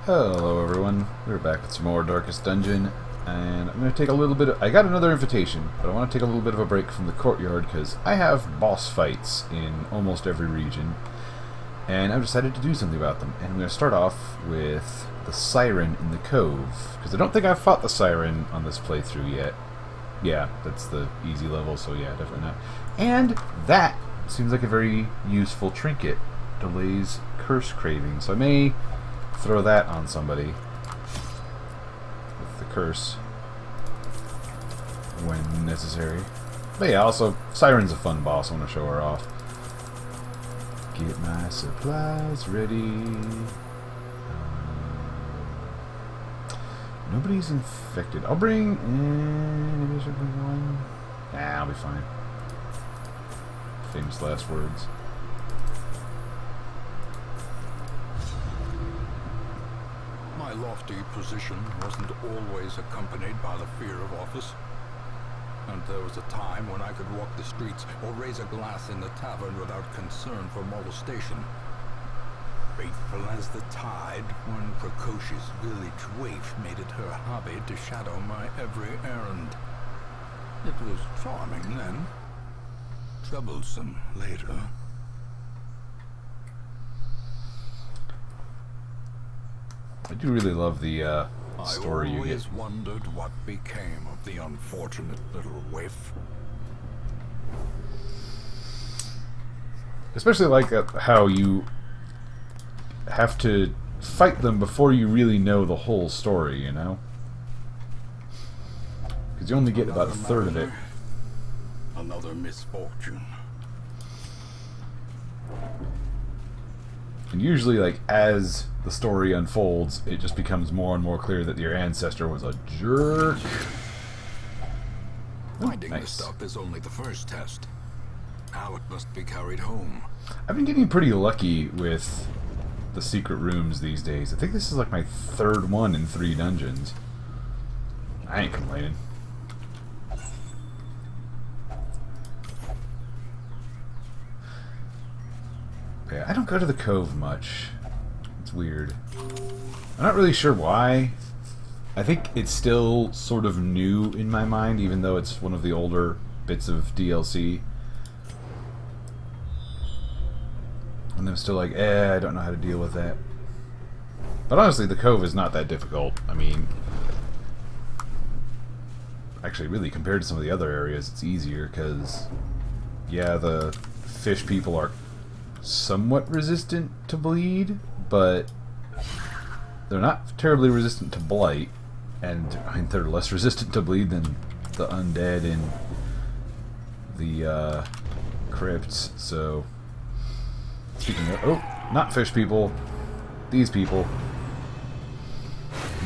Hello everyone, we're back with some more Darkest Dungeon, and I'm going to take a little bit of... I got another invitation, but I want to take a little bit of a break from the courtyard, because I have boss fights in almost every region, and I've decided to do something about them. And I'm going to start off with the Siren in the Cove, because I don't think I've fought the Siren on this playthrough yet. Yeah, that's the easy level, so yeah, definitely not. And that seems like a very useful trinket. Delays curse craving, so I may throw that on somebody with the curse when necessary. But yeah, also, Siren's a fun boss. I want to show her off. Get my supplies ready. Nobody's infected. I'll bring... maybe I should bring one. Nah, I'll be fine. Famous last words. My lofty position wasn't always accompanied by the fear of office. And there was a time when I could walk the streets or raise a glass in the tavern without concern for molestation. Faithful as the tide, one precocious village waif made it her hobby to shadow my every errand. It was charming then, troublesome later. I do really love the story you get. I always wondered what became of the unfortunate little waif. Especially like how you have to fight them before you really know the whole story, you know? Because you only get about a third of it. Another misfortune. And usually, like, as the story unfolds, it just becomes more and more clear that your ancestor was a jerk. Finding Nice. the stuff is only the first test. Now it must be carried home. I've been getting pretty lucky with the secret rooms these days. I think this is like my third one in 3 dungeons. I ain't complaining. Yeah, I don't go to the Cove much. It's weird. I'm not really sure why. I think it's still sort of new in my mind, even though it's one of the older bits of DLC. And I'm still like, I don't know how to deal with that. But honestly, the Cove is not that difficult. I mean, actually, really, compared to some of the other areas, it's easier, because, yeah, the fish people are somewhat resistant to bleed, but they're not terribly resistant to blight, and I mean, they're less resistant to bleed than the undead in the crypts. So, speaking of, oh, not fish people, these people,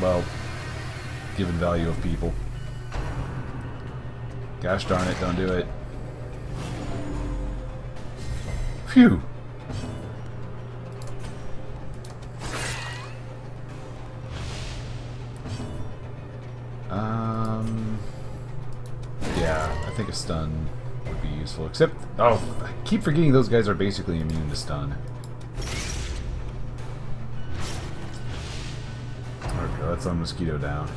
well, given value of people. Gosh darn it, don't do it. Phew. Yeah, I think a stun would be useful. Except, oh, I keep forgetting those guys are basically immune to stun. Okay, let's let mosquito down.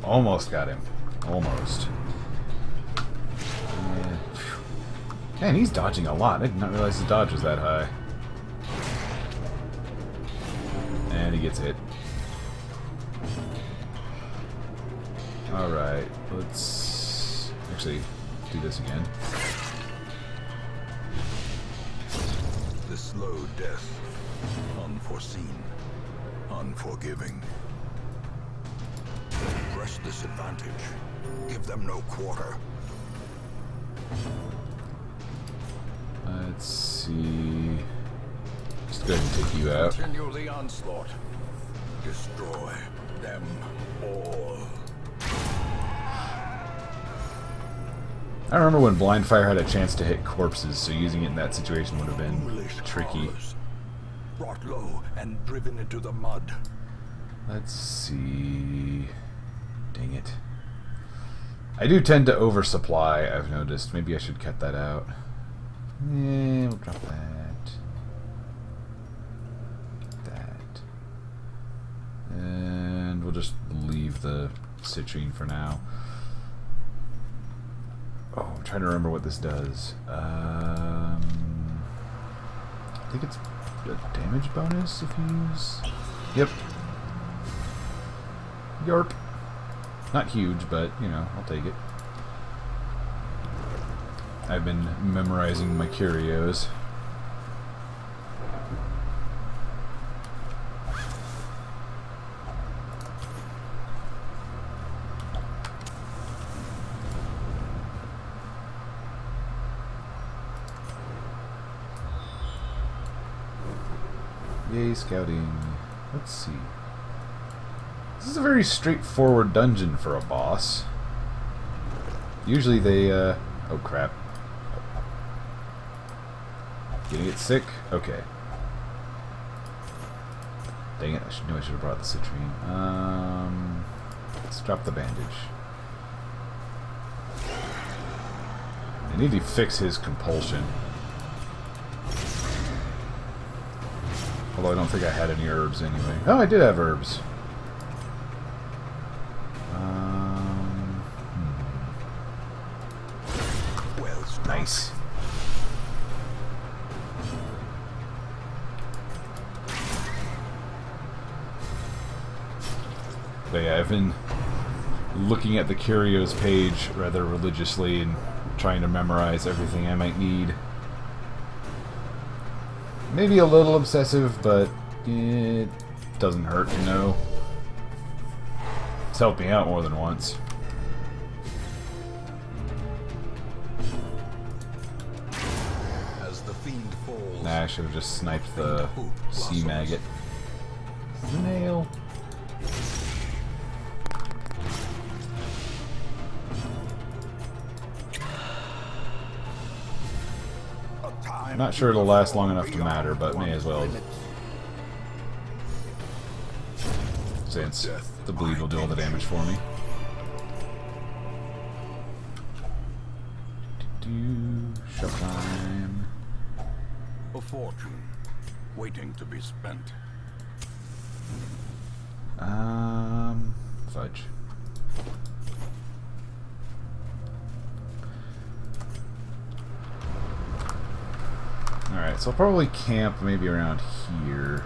Almost got him. Almost. Yeah. Man, he's dodging a lot. I did not realize his dodge was that high. And he gets hit. Alright, let's actually do this again. The slow death. Unforeseen. Unforgiving. Press this advantage. Give them no quarter. Let's see. Just go ahead and take you out. Continue the onslaught. Destroy them all. I remember when blind fire had a chance to hit corpses, so using it in that situation would have been Foolish tricky. cause. Brought low and driven into the mud. Let's see. Dang it. I do tend to oversupply, I've noticed. Maybe I should cut that out. Yeah, we'll drop that. That. And we'll just leave the citrine for now. Oh, I'm trying to remember what this does. I think it's a damage bonus if you use... Yep. Yarp. Not huge, but, you know, I'll take it. I've been memorizing my curios. Yay, scouting. Let's see. This is a very straightforward dungeon for a boss. Usually they, oh crap. Getting it sick? Okay. Dang it, I should have brought the citrine. Let's drop the bandage. I need to fix his compulsion. Although I don't think I had any herbs anyway. Oh, I did have herbs. Nice. But yeah, I've been looking at the curios page rather religiously and trying to memorize everything I might need. Maybe a little obsessive, but it doesn't hurt to know. It's helped me out more than once. As the fiend falls, Nah, I should have just sniped the sea maggot. Nail. I'm not sure it'll last long enough to matter, but may as well. Since the bleed will do all the damage for me. Shove time. a fortune waiting to be spent. Fudge. Alright, so I'll probably camp maybe around here,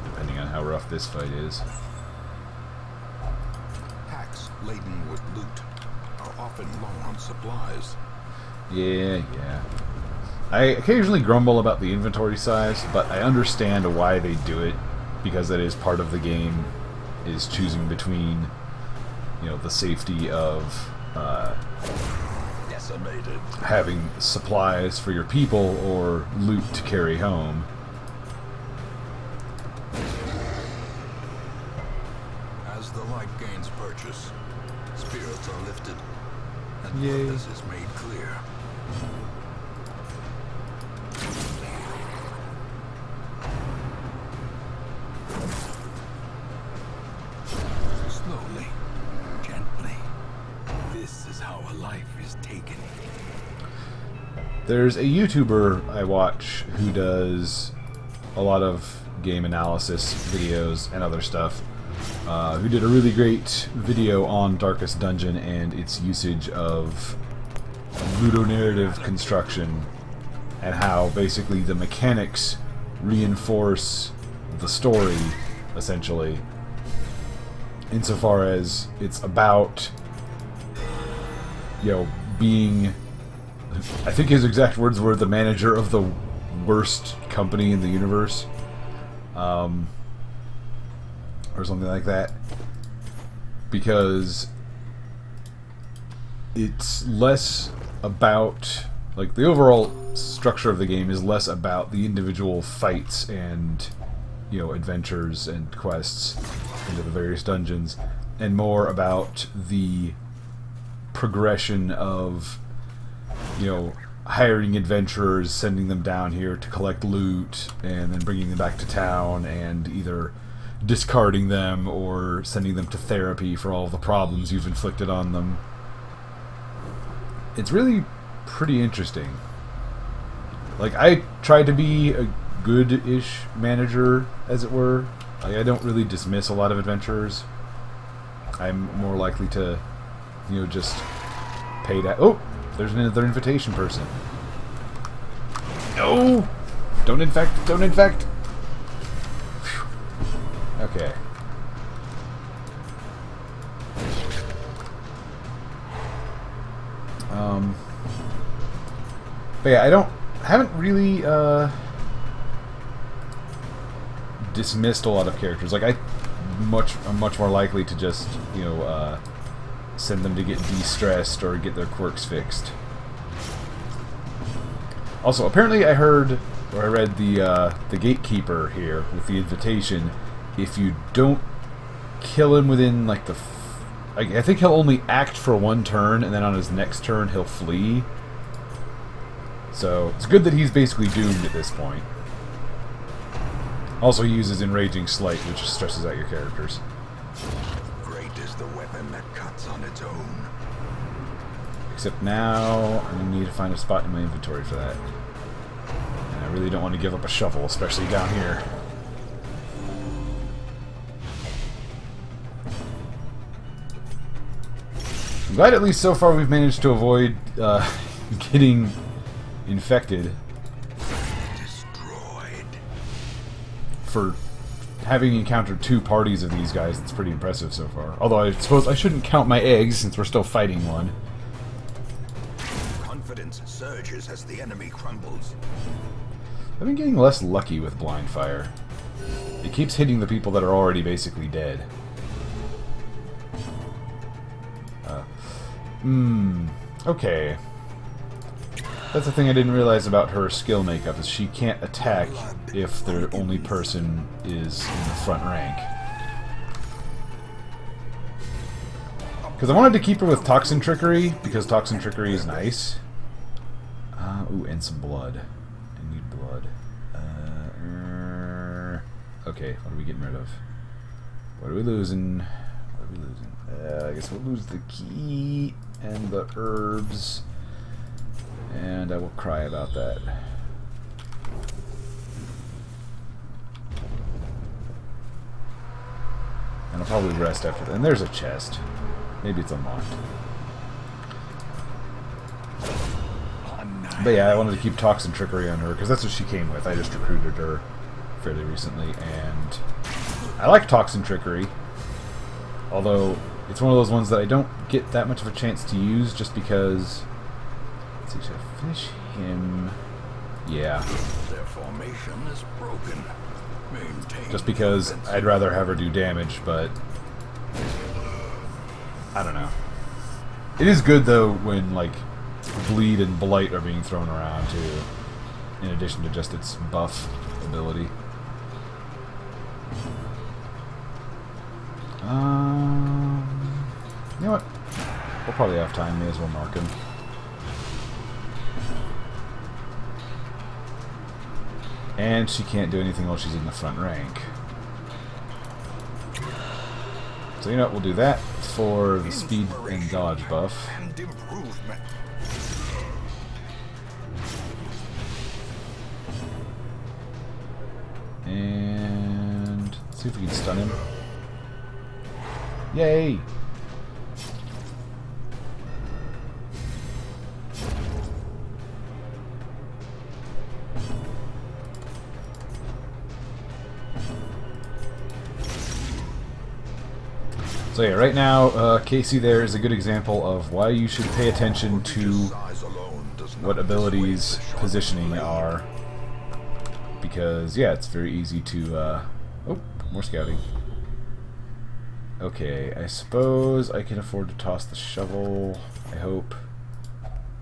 depending on how rough this fight is. Packs laden with loot are often low on supplies. Yeah. I occasionally grumble about the inventory size, but I understand why they do it, because that is part of the game, is choosing between, you know, the safety of Decimated. having supplies for your people or loot to carry home. As the light gains purchase, spirits are lifted, and Yay. purpose is made clear. Slowly, gently. This is how a life is taken. There's a YouTuber I watch who does a lot of game analysis videos and other stuff, who did a really great video on Darkest Dungeon and its usage of ludonarrative construction, and how basically the mechanics reinforce the story, essentially, insofar as it's about, you know, being, I think his exact words were, the manager of the worst company in the universe, or something like that, because it's less about, like, the overall structure of the game is less about the individual fights and, you know, adventures and quests into the various dungeons, and more about the progression of, you know, hiring adventurers, sending them down here to collect loot, and then bringing them back to town, and either discarding them or sending them to therapy for all the problems you've inflicted on them. It's really pretty interesting. Like, I try to be a good-ish manager, as it were. Like, I don't really dismiss a lot of adventurers. I'm more likely to, you know, just pay that. Oh, there's another invitation person. No! Don't infect! Don't infect! Whew. Okay. But yeah, I haven't really dismissed a lot of characters. Like, I'm much more likely to just, you know, send them to get de-stressed or get their quirks fixed. Also, apparently I heard, or I read the gatekeeper here with the invitation, if you don't kill him within, like, I think he'll only act for one turn, and then on his next turn he'll flee. So, it's good that he's basically doomed at this point. Also, he uses Enraging Slight, which stresses out your characters. Great is the weapon that cuts on its own. Except now, I'm going to need to find a spot in my inventory for that. And I really don't want to give up a shovel, especially down here. I'm glad at least so far we've managed to avoid getting infected. Destroyed. For having encountered 2 parties of these guys, it's pretty impressive so far. Although I suppose I shouldn't count my eggs since we're still fighting one. Confidence surges as the enemy crumbles. I've been getting less lucky with blind fire. It keeps hitting the people that are already basically dead. Okay. That's the thing I didn't realize about her skill makeup, is she can't attack if the only person is in the front rank. Because I wanted to keep her with Toxin Trickery, because Toxin Trickery is nice. Ooh, and some blood. I need blood. Okay, what are we getting rid of? What are we losing? What are we losing? I guess we'll lose the key and the herbs. And I will cry about that. And I'll probably rest after that. And there's a chest. Maybe it's unlocked. But yeah, I wanted to keep Toxin Trickery on her, because that's what she came with. I just recruited her fairly recently, and I like Toxin Trickery. Although, it's one of those ones that I don't get that much of a chance to use, just because... Let's see, should I finish him? Yeah. Their formation is broken. Maintain just because I'd rather have her do damage, but... I don't know. It is good, though, when, like, Bleed and Blight are being thrown around, too. In addition to just its buff ability. You know what? We'll probably have time. May as well mark him. And she can't do anything while she's in the front rank. So you know what? We'll do that for the speed and dodge buff. and improvement. And let's see if we can stun him. Yay! So yeah, right now, Casey there is a good example of why you should pay attention to what abilities positioning are. Because, yeah, it's very easy to, oh, more scouting. Okay, I suppose I can afford to toss the shovel, I hope.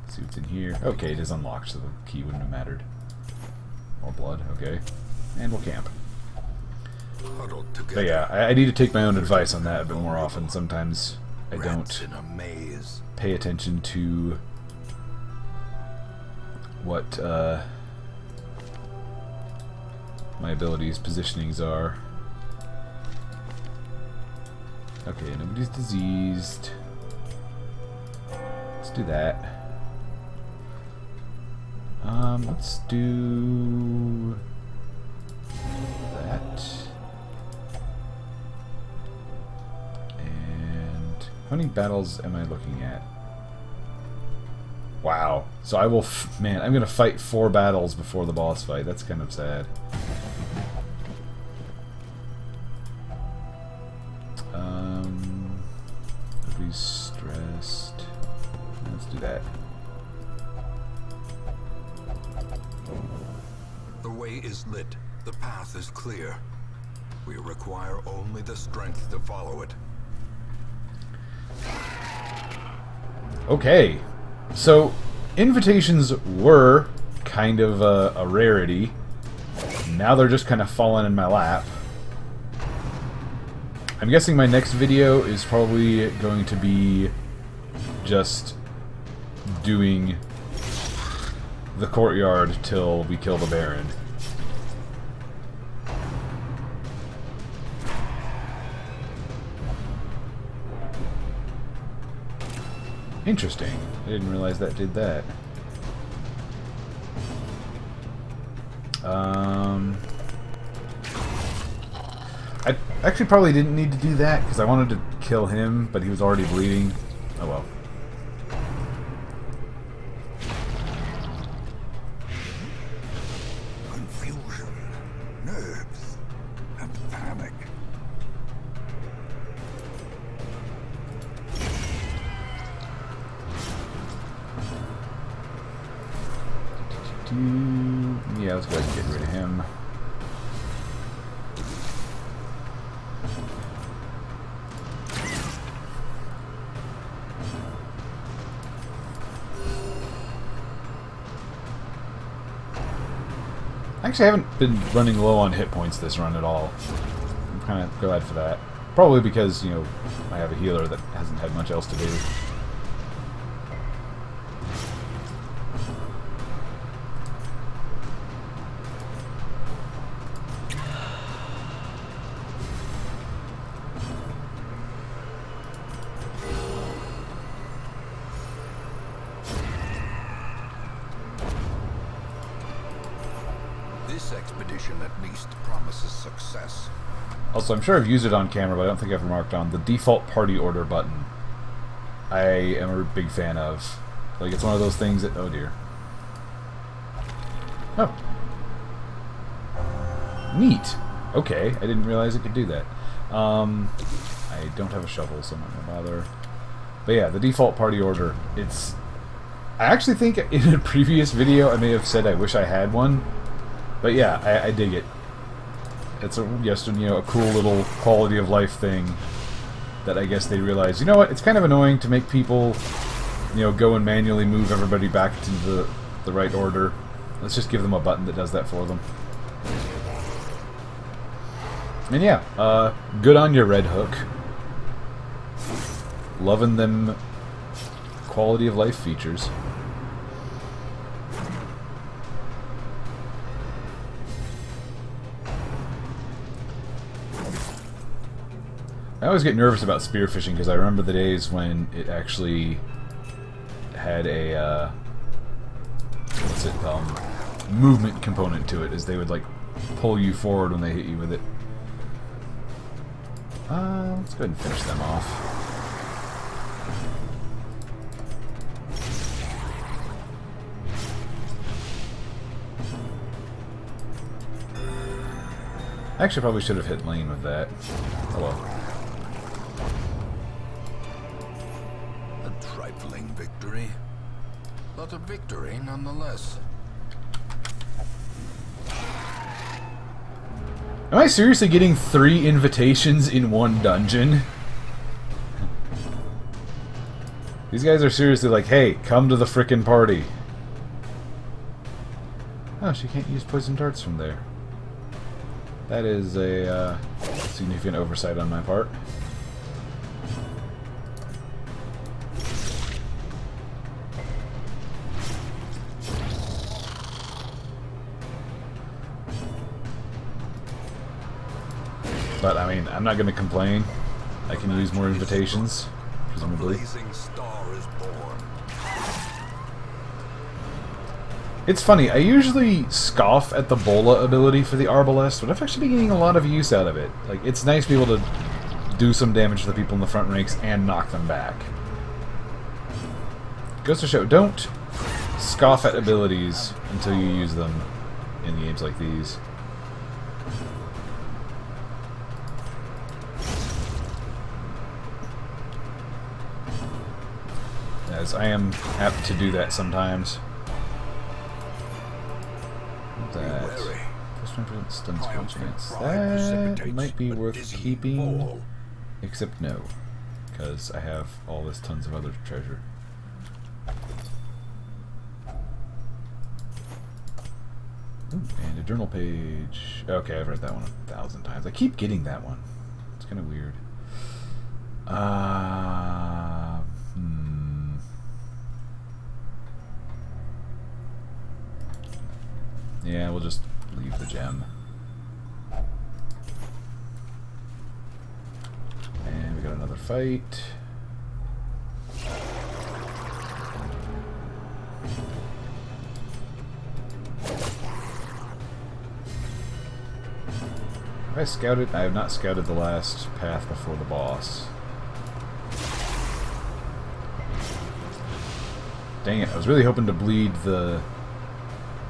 Let's see what's in here. Okay, it is unlocked, so the key wouldn't have mattered. More blood, okay. And we'll camp. But yeah, I need to take my own advice on that a bit more often. Sometimes I don't pay attention to what my abilities' positionings are. Okay, nobody's diseased. Let's do that. Let's do that. And how many battles am I looking at? Wow. So I will, man, I'm gonna fight 4 battles before the boss fight. That's kind of sad. Nobody's stressed. Let's do that. The way is lit. The path is clear. We require only the strength to follow it. Okay. So, invitations were kind of a rarity. Now they're just kind of falling in my lap. I'm guessing my next video is probably going to be just doing the courtyard till we kill the Baron. Interesting. I didn't realize that did that. I actually probably didn't need to do that because I wanted to kill him, but he was already bleeding. Oh well. Confusion, nerves, and panic. Yeah, let's go ahead and get rid of him. Actually, I haven't been running low on hit points this run at all. I'm kind of glad for that. Probably because, you know, I have a healer that hasn't had much else to do. This expedition at least promises success. Also, I'm sure I've used it on camera, but I don't think I've remarked on the default party order button. I am a big fan of. Like, it's one of those things that... Oh, dear. Oh. Neat. Okay, I didn't realize it could do that. I don't have a shovel, so I'm not going to bother. But yeah, the default party order, it's... I actually think in a previous video I may have said I wish I had one. But yeah, I dig it. It's a cool little quality of life thing that I guess they realize, you know what, it's kind of annoying to make people, go and manually move everybody back to the right order. Let's just give them a button that does that for them. And yeah, good on your Red Hook. Loving them quality of life features. I always get nervous about spearfishing because I remember the days when it actually had a movement component to it, as they would like pull you forward when they hit you with it. Let's go ahead and finish them off. Actually, probably should have hit lane with that. Oh well. A trifling victory, but a victory nonetheless. Am I seriously getting 3 invitations in one dungeon? These guys are seriously like, hey, come to the frickin' party. Oh, she can't use poison darts from there. That is a significant oversight on my part. But, I mean, I'm not going to complain. I can use more invitations, presumably. A blazing star is born. It's funny, I usually scoff at the Bola ability for the Arbalest, but I've actually been getting a lot of use out of it. Like, it's nice to be able to do some damage to the people in the front ranks and knock them back. Goes to show, don't scoff at abilities until you use them in games like these. As I am apt to do that sometimes. That plus 1% stun skill chance. That might be worth keeping. Except no, because I have all this tons of other treasure. Ooh, and a journal page. Okay, I've read that one 1,000 times. I keep getting that one. It's kind of weird. Yeah, we'll just leave the gem. And we got another fight. Have I scouted? I have not scouted the last path before the boss. Dang it, I was really hoping to bleed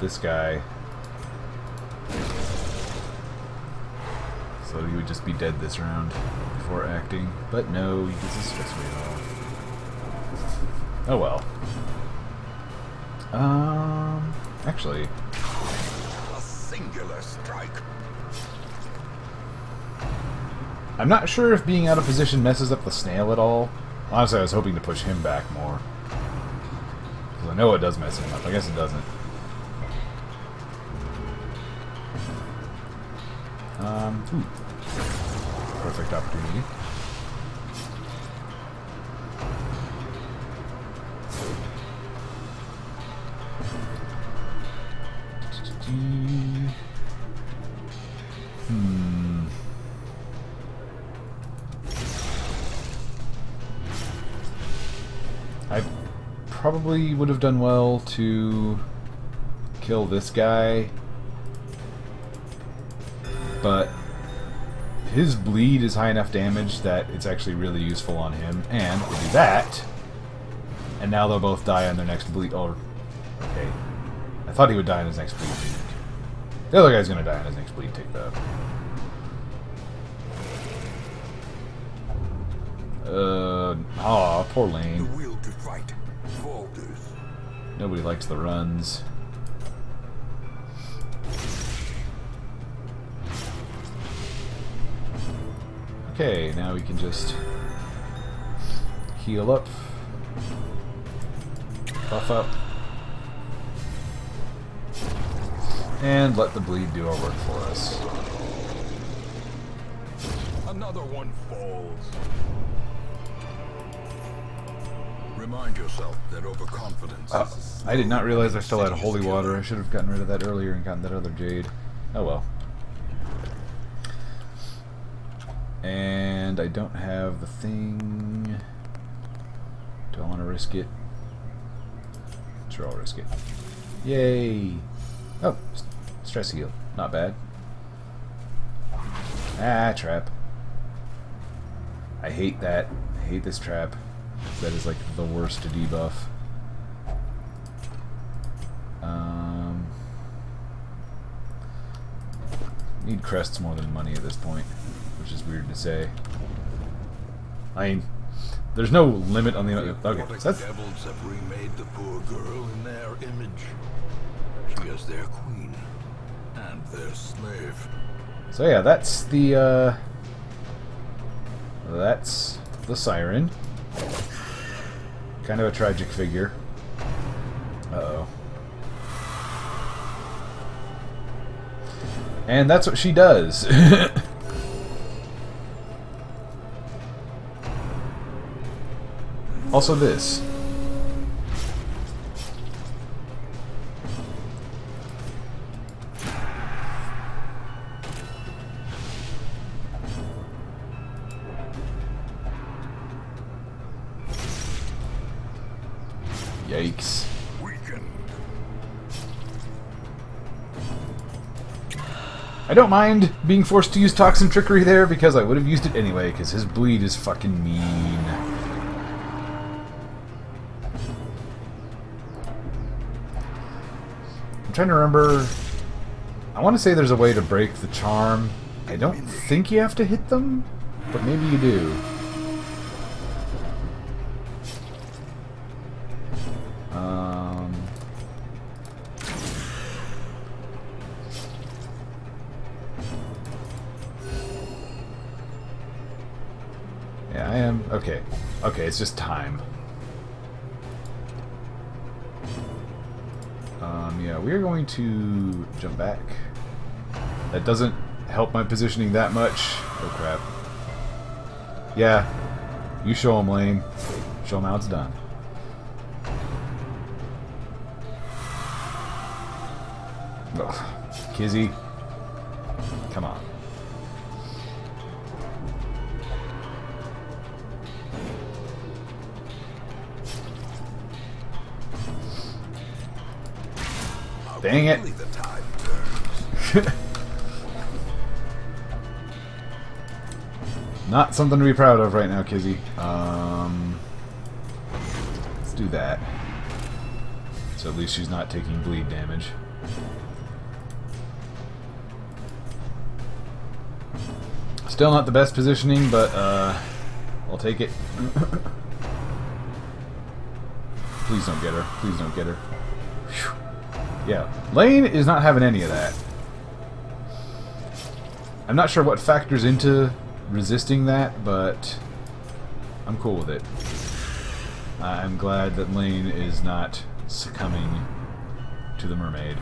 this guy. So he would just be dead this round before acting. But no, he gets his stress rate off. Oh well. Actually. A singular strike. I'm not sure if being out of position messes up the snail at all. Honestly, I was hoping to push him back more. Because I know it does mess him up. I guess it doesn't. Ooh. Perfect opportunity. I probably would have done well to kill this guy, but his bleed is high enough damage that it's actually really useful on him. And we do that, and now they'll both die on their next bleed. Oh, okay. I thought he would die on his next bleed tick. The other guy's gonna die on his next bleed tick, though. Aw, poor Lane. The will to fight falters. Nobody likes the runs. Okay, now we can just heal up, buff up, and let the bleed do our work for us. Another one falls. Remind yourself that overconfidence is I did not realize I still had holy water. I should have gotten rid of that earlier and gotten that other jade. Oh well. And I don't have the thing. Do I want to risk it? Sure, I'll risk it. Yay! Oh, stress heal. Not bad. Ah, trap. I hate that. I hate this trap. That is like the worst to debuff. Need crests more than money at this point, which is weird to say. I mean, there's no limit on the... Okay, so that's... devils have remade the poor girl in their image. She is their queen and their slave. So yeah, that's the Siren. Kind of a tragic figure. Uh-oh. And that's what she does. Also this. Yikes. Weakened. I don't mind being forced to use Toxin Trickery there, because I would have used it anyway, because his bleed is fucking mean. I'm trying to remember... I want to say there's a way to break the charm. I don't think you have to hit them, but maybe you do. Yeah, I am. Okay. Okay, it's just time. Yeah, we are going to jump back. That doesn't help my positioning that much. Oh, crap. Yeah. You show him, Lane. Show him how it's done. Ugh. Kizzy. Come on. Dang it. Not something to be proud of right now, Kizzy. Let's do that. So at least she's not taking bleed damage. Still not the best positioning, but I'll take it. Please don't get her. Please don't get her. Whew. Yeah, Lane is not having any of that. I'm not sure what factors into resisting that, but I'm cool with it. I'm glad that Lane is not succumbing to the mermaid.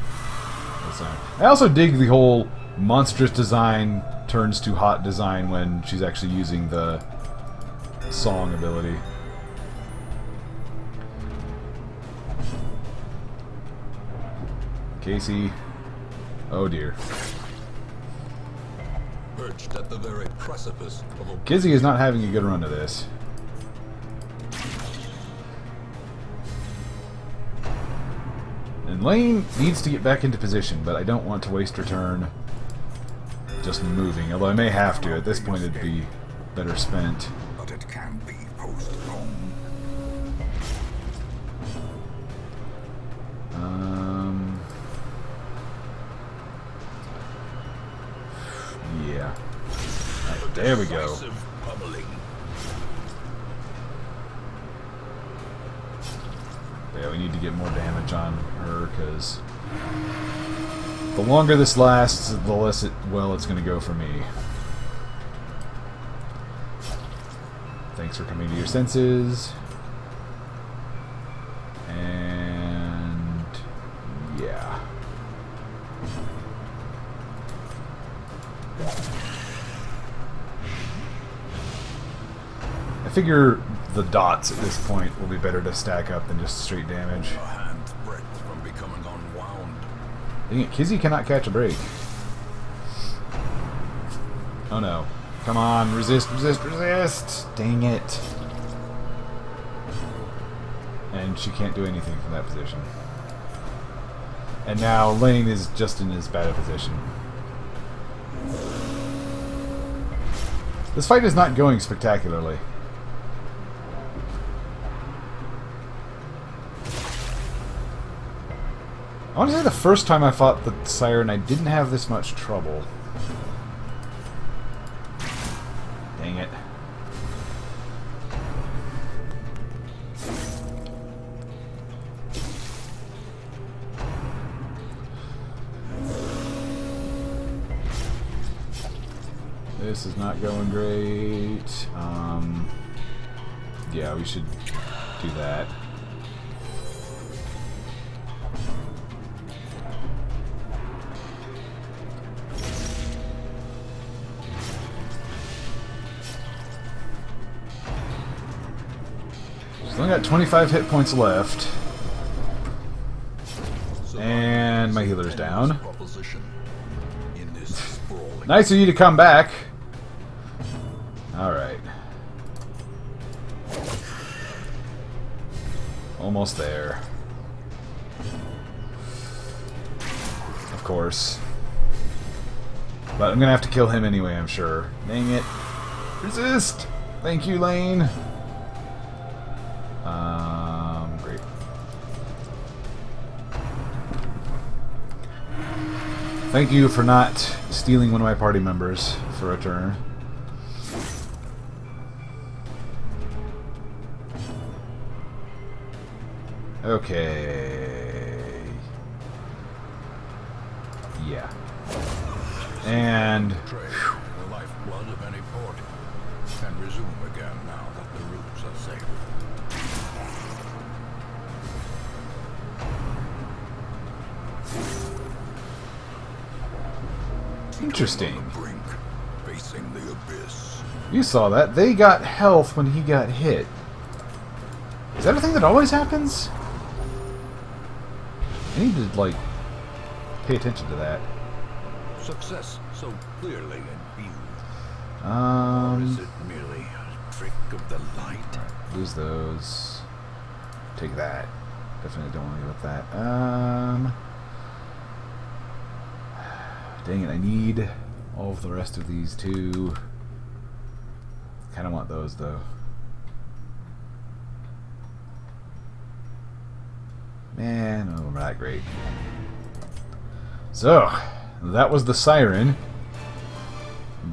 I also dig the whole monstrous design turns to hot design when she's actually using the song ability. Casey. Oh dear. Perched at the very precipice of a... Kizzy is not having a good run of this. And Lane needs to get back into position, but I don't want to waste her turn just moving. Although I may have to. At this point it'd be better spent. But it can be postponed. Yeah. Right, there we go. Yeah, we need to get more damage on her, because the longer this lasts, the less it's going to go for me. Thanks for coming to your senses. And yeah. I figure the dots at this point will be better to stack up than just straight damage. A hand's breadth from becoming unwound. Dang it, Kizzy cannot catch a break. Oh no. Come on, resist, resist, resist! Dang it. And she can't do anything from that position. And now Lane is just in as bad a position. This fight is not going spectacularly. I want to say the first time I fought the Siren, I didn't have this much trouble. Dang it. This is not going great. Yeah, we should do that. She's only got 25 hit points left. And my healer's down. Nice of you to come back. Alright. almost there. Of course. But I'm gonna have to kill him anyway, I'm sure. Dang it. Resist! Thank you, Lane. Great. Thank you for not stealing one of my party members for a turn. Okay. Yeah. And The lifeblood of any port can resume again now that the routes are safe. interesting. On the brink, facing the abyss. You saw that. They got health when he got hit. Is that a thing that always happens? I need to, like, pay attention to that. Success so clearly in view. Or Or is it merely a trick of the light? lose those. Take that. Definitely don't want to give up that. Dang it, I need all of the rest of these too. Kinda want those though. Man, none of them are that great. So, that was the Siren.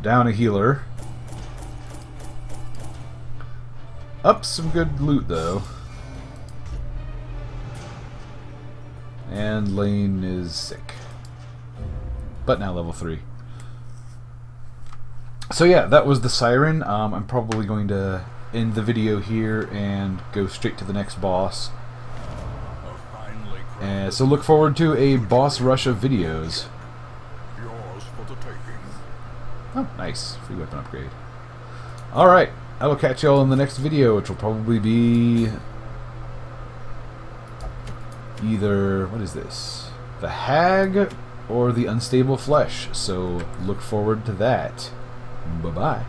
Down a healer. Up some good loot though. And Lane is sick. But now level 3. So yeah, that was the Siren. I'm probably going to end the video here and go straight to the next boss. And so look forward to a boss rush of videos. Yours for the taking. Oh, nice. Free weapon upgrade. Alright, I will catch y'all in the next video, which will probably be either, what is this? The Hag or the Unstable Flesh. So look forward to that. Bye-bye.